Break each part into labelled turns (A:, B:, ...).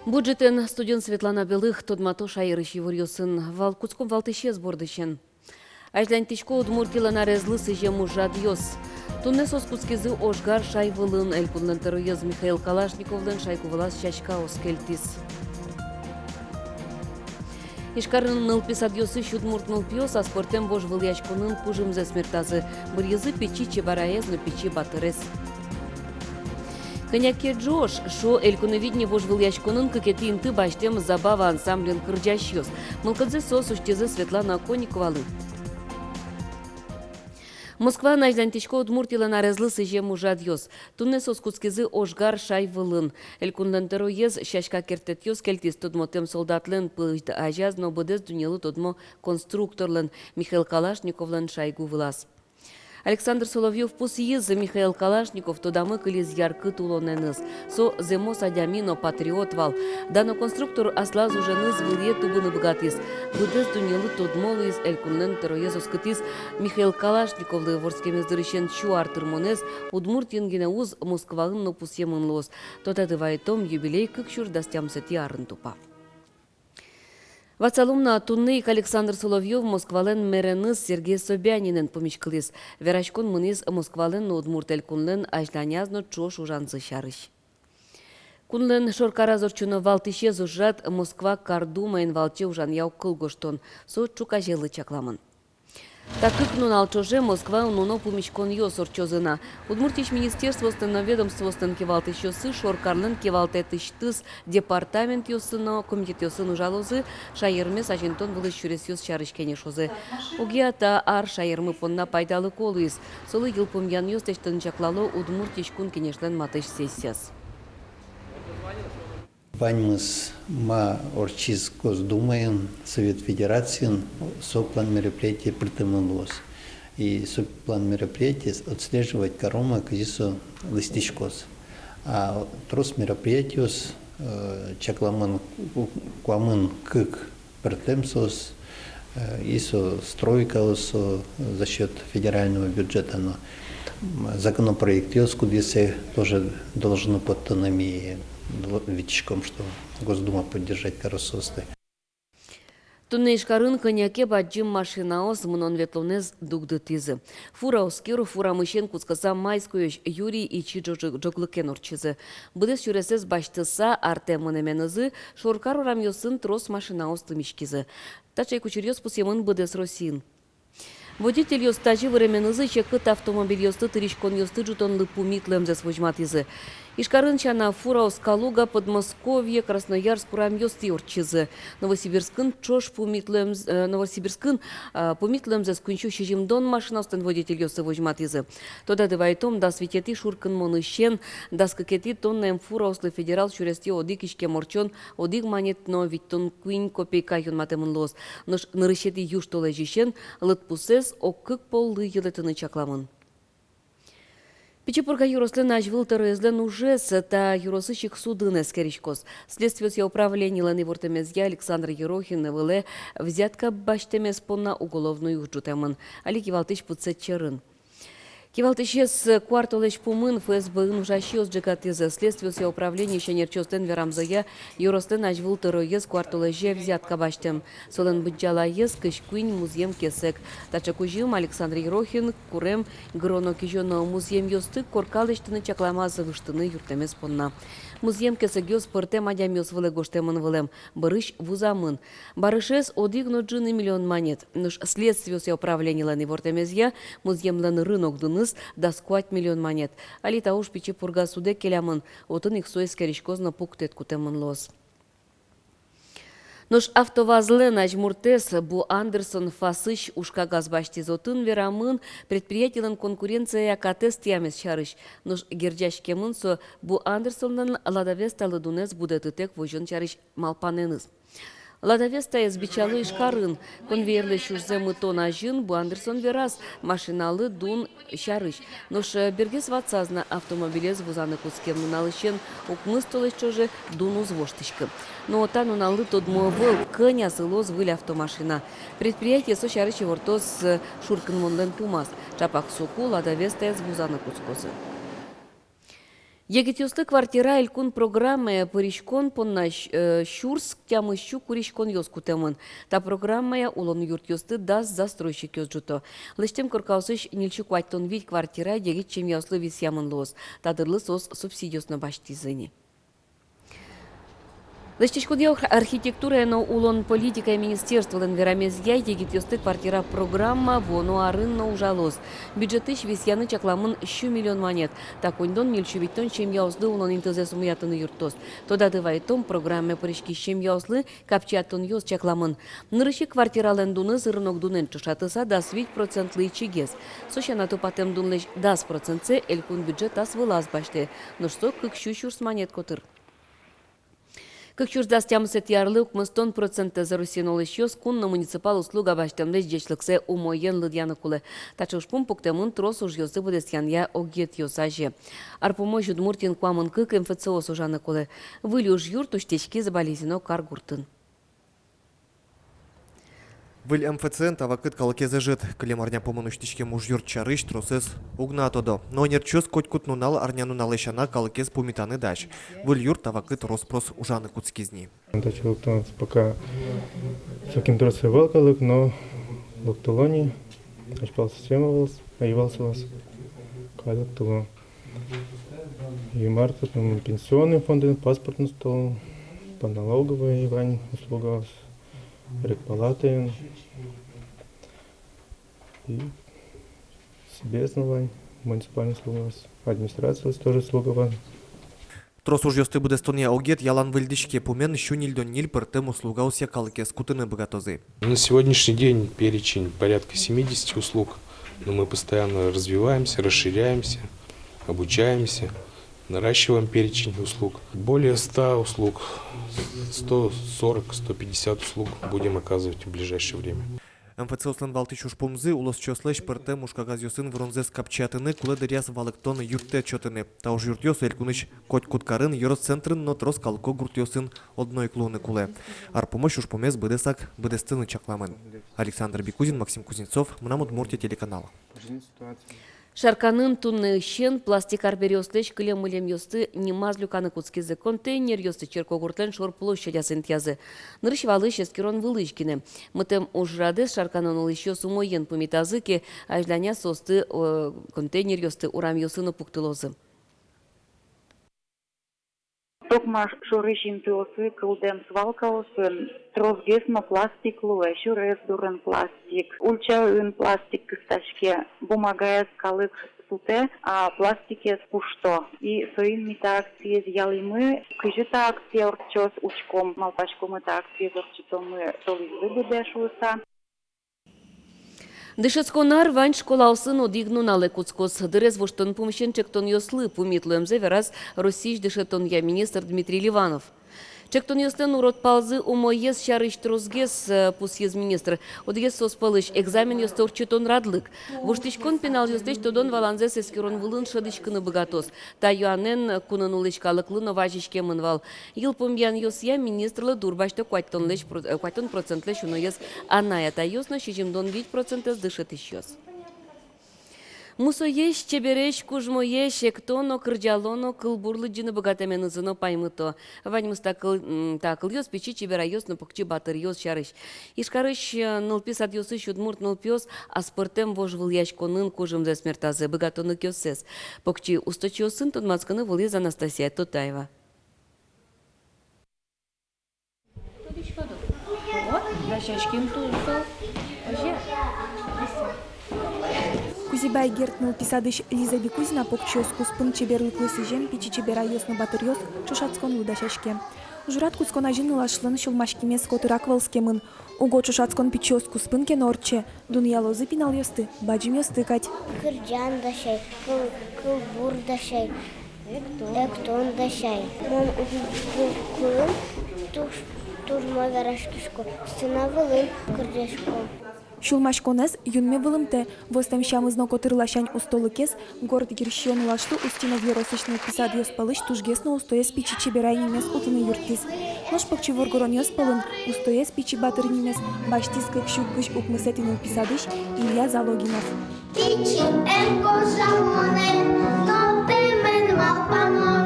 A: Бюджетен студент Светлана Белых тодмато шайырыш евурьосын Куцком валтыше сбордыщен. Ажлянтичко удмуртила нарезлы сыжему жадьос. Тунне соскуцкизы ошгар шайвылын элькунлен терроез Михаил Калашниковлен шайкувылас чачка оскельтис. Ишкарын нылпис адьосы шудмурт нылпиос, а спортем вож вылячкунын пужымзе смертазы. Бырьезы печи чебараезны печи батырес. Коняке Джош, шо элькуновидне вож вылячкунын кыкети инты баштем забава ансамблен кырджащёс. Мылкадзе сос уштезе Светлана Кониковалы. Москва на Ажлянтичко удмуртила нарезлы сыжему жадьос. Тунне соскуцкизы ошгар шайвылын. Элькунлен терроез шашка кертетьос кельтис тодмотем солдатлен пыльд ажаз, но бодез дунелы тодмо конструкторлен Михаил Калашниковлен шайгу вылаз. Александр Соловьев пусиез Михаил Калашников тодамы кылиз яркы тулоненыз. Со земо садямино патриот вал. Дано конструктор аслаз уженыз вылье тубыны богатис. Будез дунелы тодмолы из элькунлен терроез оскытис Михаил Калашниковлы ворскемез дырыщен чуар тырмонез удмуртин генеуз Москвалын но пусемын лос. Тотадывайтом юбилей кыкшур дастямсети арын тупа. Вацалумна тунныйк Александр Соловьев Москвален мереныз Сергей Собянинен помешкылыз. Верашкон мыниз Москвален удмуртель кунлен ажланязно чош ужанзы шарыш. Кунлен шоркара зорчуно валтище зужат Москва кардумайын валче ужан яу кылгоштон. Со чукажелы чакламын. Такык нуналчоже Москва нуно пумичкон ё сорчозына. Удмуртич министерство стен ведомство стен кевалты щосы шоркарлен кевалты тыштыс департамент ёсыно комитет ёсын жалозы шайырме сажентон вылыш чурес ёс чарышкене шозы. Угиата ар шайырмы понна пайдалы колуис. Солы йылпумян ёс тештын чаклало удмуртич кун кенешлен матыш сессияс.
B: Паньмыс ма орчиз Госдумаен, Совет Федерации, соплан мероприятий притымылос. И соплан мероприятий отслеживать корома казисо листичкос. А трос мероприятиос чакламан куамын кык притымсос, исо стройкаос за счет федерального бюджета. Но законопроект кудисе тоже должно под автономией. Витичком, что Госдума поддержать карасосты.
A: Туннейшкарын коняке баджим машинаос мнон ветлонез дугдытизы. Фура оскеру, фура мышен кускаса майскоеш Юрий и Чиджо жоглыкен орчизы. Будес чуресез баштыса арте мынеменызы, шоркару рамьосын трос машинаос тымишкизы. Тачай кучерьёс пусемын будес росин. Водитель ёстажи временызы чекыт автомобиль ёсты тыришкон ёсты жутон лыпумитлем за свojmatизы. Ишкарынчана Фураус Калуга, Подмосковье, Красноярск, Курам ёсты орчизы. Новосибирскын чош пумитлем, Новосибирскын пумитлем за скунчу шижимдон машинаустен водитель ёсты свojmatизы. Тода дывайтом да светети шуркын монышен, да скакети тоннем Фурауслы федерал чурести одик ишке морчон, одик манетно виттон куин копейка юн матемын лос. Нош нырышети юш толежишен, лытпусез окык полы йылетыны чакламын. Печепурга юрослен ажвыл терезлен уже та юросыщик судын эскеричкос. Следствие управления лен вортемезья Александр Ерохин выле взятка баштемес понна уголовную южутемын. Али кивалтыш пуцет черын. Кивалтышес кварталыш пумын ФСБ ужащиос джекатизы. Следствие управления шенерчостен верамзая юрослен ажвыл терезлен кварталыше взятка баштем. Солен быджалаез кышкуин музеем кесек. Тачакужим Александр Ерохин курем гроно кижоно музеем ёсты коркалыштыны чакламазы выштыны юртемес понна. Музеем кесегёс пыртем адямёс выле гоштемын вылем. Барыш вузамын. Барышес одигно джины миллион монет. Нуш следствие управления лен вортемезья музеем лен рынок дыныс да сквать миллион монет. Али тауш Печепурга суде келямын. Отын их соес керишкозна пуктет кутемын лос. Нош автовазлен ажмуртес бу Андерсон фасыш ушка газбаштизотын верамын предприятиялын конкуренция катес тиамес чарыш. Нош герджашкемын со бу Андерсоннан ладавеста лыдунес будетытек вожон чарыш малпаненыз. Ладавеста избичалы ишкарын, конвейерлы шурзе мытон ажын, бу Андерсон верас, машиналы дун шарыш. Нош бергес ватсазна автомобилез вузаны кускем нуналышен, укмыстолыш чоже дун узвоштышкы. Но та нуналы тодмо выл, кыня сылоз выль автомашина. Предприятие со шарыш вортос шуркын монлен пумас. Чапак соку Ладавеста вузаны кускозы. Егетюсты квартира илкун программая поришкон понна Щурск тямыщу куришкон ёску темын. Та программая улон юрт ёсты даст застройщик ёсджуто. Лыштем коркаусыш нилчук вайттон вить квартира егет чем яслы вис ямын лос. Тадырлы сос субсидиосна баштизыни. Лыштишкудео архитектура но улон политика и министерство ленверамезья егет ёсты квартира программа воно арынно ужалос. Бюджетыш висяны чакламын 1 миллион монет. Так ондон мельчувиттон чем яузды улон интезе сумуятыны юртос. Тода дывайтом программе поришки чем яузлы капчаттон ёз чакламын. Нырыщи квартира лендуны зырнок дунен чышатыса да свить процентлы чигез. Сощана тупатем дунлеш 10% элькун бюджет ас вылаз башты. Но что как щущурс монет котыр. Как чуждас тямсет ярлы укмыстон проценты за русинолыш ёс кунна муниципал услуга баштемлеш джечлыксе умоен лыдьяны кулы. Тачушпун пуктемын трос уж ёзды будесян я огет ёсаже. Арпумо жудмуртин куамын кык МФЦО сужаны кулы. Вылюж юрт уштечки заболезино каргуртын.
C: Выль МФЦН тавакыт калыке зажит. Клем арня помын уштичке муж юрт чарыш тросыз угна тодо. Но нерчёс коть кутнунал арняну налышана калыкез пумитаны даш. Выль юрт тавакыт роспрос ужаны куцкизни.
D: Начал пока всяким тросой валкалык, но локтолони, очпал система аевался вас, калык туло. И марта там пенсионный фонд, паспортный стол, по налоговой Ивань услуга, рекпалаты и себе основань, муниципальный слуга, администрация тоже слуга.
C: Трос уж ёсты буде стония огет ялан выльдичке пумен еще нильдон ниль пертем услуга уся калыкез кутыны богатозы.
E: На сегодняшний день перечень порядка 70 услуг, но мы постоянно развиваемся, расширяемся, обучаемся, наращиваем перечень услуг. Более 100 услуг, 140-150 услуг будем оказывать в ближайшее время.
C: МФЦ Ослан Балтичуш помзы улос чослеш пертем ушкагаз ёсын вронзес капчатыны кулы дыряс валыктон юртте чотыны. Та уж юрт ёс элькуныш коть куткарын йорос центрын но трос калко гурт ёсын одной клуны кулы. Арпумош уж помез быдесак быдестыны чакламын. Александр Бикузин, Максим Кузнецов, Мнамут Муртия телеканал.
A: Шарканын тунны щен пластикар берёслеш кылем мылем ёсты немаз люканы куцкизы контейнер ёсты черкогуртлен шор площадь асентязы. Нырыш валыш эскерон вылышкины. Мытем ужрадес шарканын улыш ёс умоен пумитазыки, ажляня состы контейнер ёсты урам ёсыны пуктылозы.
F: Токма шорышин пиосы кылдем свалкаосын, трозгесма пластик луэ, шурес дурен пластик, ульчаын пластик кысташке, бумагаяс калык суте, а пластикес пушто. И соин мита акции ялимы, кыжыта акция орчос учком, малпачком это акция орчитом мы толиз выбудешуса. Дышецконар вань школаусын одигнуналы куцкос дырез воштон пумщенчектон ёслы пумитлуемзе вераз Российш дышетон я министр Дмитрий Ливанов. Чектон ёстен урод палзы умоез шарыш трозгес пусез министр. Одгес соспалыш экзамен ёсты орчитон радлык. Воштичкон пенал ёстеч тодон валанзес эскерон вылын шадышкыны богатос. Та юанен кунын улышкалыклы новажишке мынвал. Ил помьян ёсья министрлы дурбашты куайтон процентлеш уноез аная та ёсна шижимдон 5% дышетыш ёс. Мусоеш чебереш кужмоеш эктоно кырджалоно кылбурлы джины богатамен ызыно паймыто. Вань мыстакыл ёс печи чебера ёс но покчи батыр ёс шарыш. Ишкарыш нылпис ад ёсы шудмурт нылпёс, а спортем вожвыл яшконын кужымзе смертазы богатоны кёсес. Покчи усточ ёсын тодмацканы вылез Анастасия Тотаева.
G: Кузибай гертнул писадыш Лиза Бикузина покчёс куспын чеберлыклы сыжем пичи чебера ёсны батыр ёс чушацкон лудашашке. Журат кускон ажын лашлын шулмашкимес котырак валскемын. Уго чушацкон пичёс куспын кен орче. Дуньялозы пинал ёсты, баджим ёсты кать.
H: Кырджан дашай, кылбур дашай, эктон дашай. Мон кулын турма гараштушко, стена вылын кырджашко.
G: Шулмашконес юнме вылымте, востам щамызно котырлашань устолыкес, город гирщен лашту устинов еросычный писад ёспалыш тужгесно устоес пичи чеберай немес утыны юртис. Нож покчи воргорон ёспалын, устоес пичи батыр немес, баштис как щукгыш укмысетинул писадыш Илья Залогинов.
H: Пичи эко жамоне, но темен малпамон.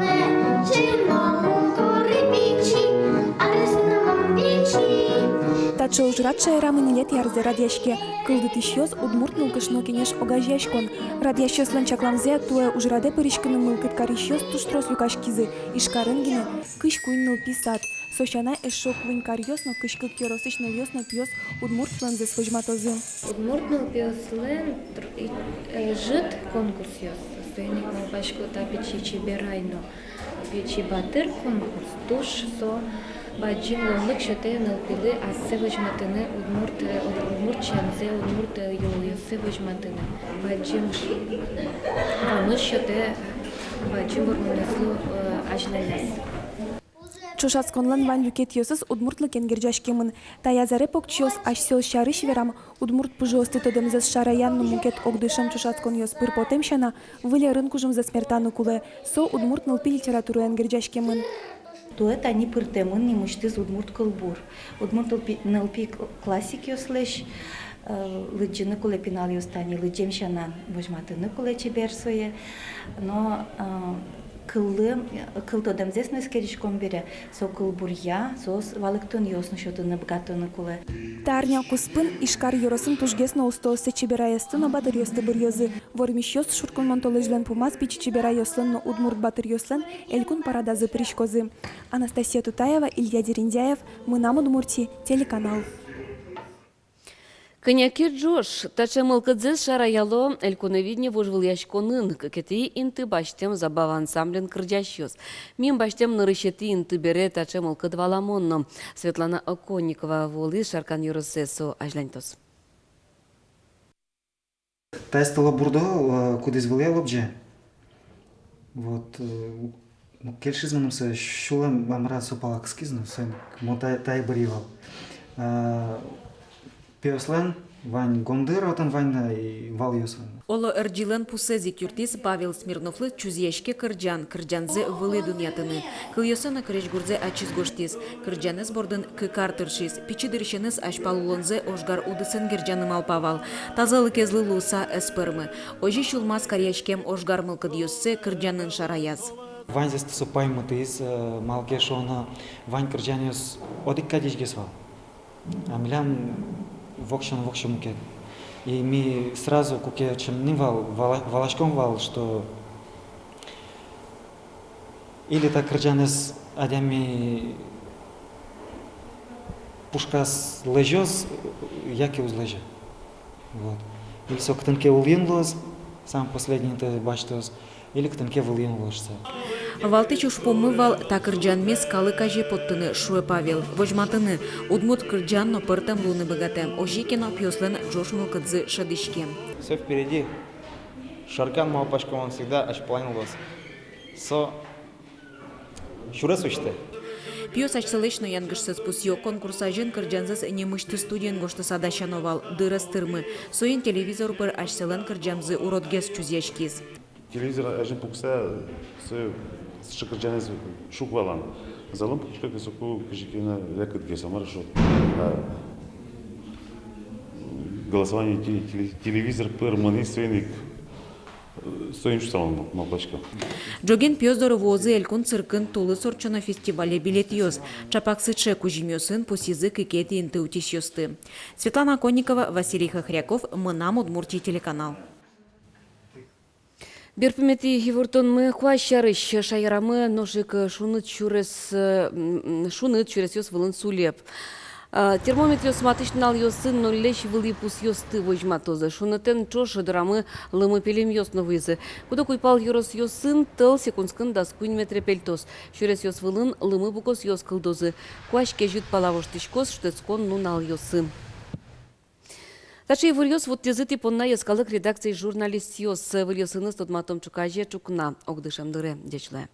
G: ужрат шайрамын лет ярзе радяшке. Кылды тишьёз удмурт нылкышно кенеш огажяшкон. Радящёс ланчакламзе туэ ужраде пырышкыны мылкыт карищёс туштрос юкашкизы. Ишкарынгине кыш куйн ныл писат. Сощана эшшок вынь карьёсно кышкык керосыч ныльёсно пьёс удмурт планзе свыжматозы.
I: Удмуртнул пиослен жит конкурс ёс. Стояник малбашко тапичи чиберайно. Пичи батыр конкурс. Туш со баджин лонлык шөте нылпилы ассе выжматыны удмурт чанзе удмурт йол ёсы выжматыны. Баджин амыш шөте баджин бурмунеслу ажналяс.
G: Чушацконлан ван люкет ёсыз удмуртлы кенгерджашкемын. Таязаре покчёс ашсёс шарыш верам удмурт пыжосты тодемзес шараянны мукет огдышам чушацкон ёс пыр потемшана выле рынкужым за смертану куле. Со удмурт нылпи литературу энгерджашкемын.
J: Тует они пыртемын не муштыз удмурт кылбур. Удмурт нылпи классик ёслеш лыджины куле пинал ёстани лыджемшана вожматыны куле чеберсое. Но кылто демзес нескеришком бере, со кылбурья, сос валыктон ёсну шотыны бгатыны куле.
G: Тарня куспын ишкар йоросын тужгесно устose чебераясты но батыр ёсты бір ёзы. Вормищёс шуркун монтолыжлен пумас пичи чебера ёслен но удмурт батыр ёслен элькун парадазы пришкозы. Анастасия Тутаева, Илья Дерендяев, мы нам Удмуртии, телеканал.
F: Коняки Джош, тача мылкыдзес шараяло эльконовидне вожвыл яшконын, кекети инты баштем забава ансамблен кырдящёс. Мим баштем нырышети инты бере тача мылкыд валамонно. Светлана Оконникова волы шаркан юросесо ажлянтос.
K: Тайстала бурдо, куда изволел обже. Вот, кельшизманом се шулем амрад сопалак скизну, сен мотай баривал. Пиослен, вань гондыр, отан вань и вал юслен.
L: Оло эрджилен пусези кюртис Павел Смирновлы чузьешке кырджанзе вылы дунятыны. Кыльосана кыречгурзе ачиз гоштис, кырджанес бордын кыкартыршис, пичидыршенес ашпалулонзе ошгар удысен герджаным алпавал. Тазалы кезлы луса эспермы. Ожи шулмас карьяшкем ошгар мылкыд юссе кырджанын шараяз.
K: Вань здесь сопай мутис, малкеш она, вань кырджанес одик кадичгесвал. Амилям вокшем мукет. И ми сразу, как я чем не валашком вал, что или так кырджанес адями пушкас лежёс, яки узлежа. Вот. Или со ктанке улинлос, сам последний это бачтос, или ктанке улинлосся.
L: Валты чуш помывал та кырджан мес калы кажи поттыны шуэ Павел. Вожматыны удмут кырджан но пыртам луны богатем. Ожикино пьослен Джош мылкыдзы шадышкем.
M: Все впереди. Шаркан малпашко он всегда ашпланилось. Со шурас учте.
L: Пьос ачсалышно янгышсыз пусьё конкурса жен кырджанзыз немышты студиян гошты садашановал дырас тырмы. Соин телевизор пыр ачсален кырджамзы уродгес чузьяшкиз.
N: Телевизор ажен пукса се шыкырджанез шуквалан. Залым пукшка кесоку кижикина лекат гесамар шо. Голосование телевизор пыр мани свеник стоим штаман малпачка.
L: Джоген пьоздор возы элькун циркын тулы сорчона фестивале билет ёс. Чапак сыче кужимёсын пусизы кикети инты утиш ёсты. Светлана Конникова, Василий Хохряков, мы нам Удмуртии телеканал.
F: Берпимети хивуртон кващарыш шайрамы ножик шуныт чурес ёс вылын сулеп. Термометр ёс матышнал ёсын ноллеш вылы пус ёсты вожматозы. Шунытен чош драмы лымы пелем ёс новызы. Куда куйпал ёрос ёсын тыл секундскын даскуин метре пельтос. Чурес ёс вылын лымы букос ёс кылдозы. Кващ кежют палавоштышкос штецкон нунал ёсы. Тачи вырьёс вот тезыти понна яскалык редакции журналист ёс вырьёсыныз тот матом чукаже чукна огдышам дыре дечле.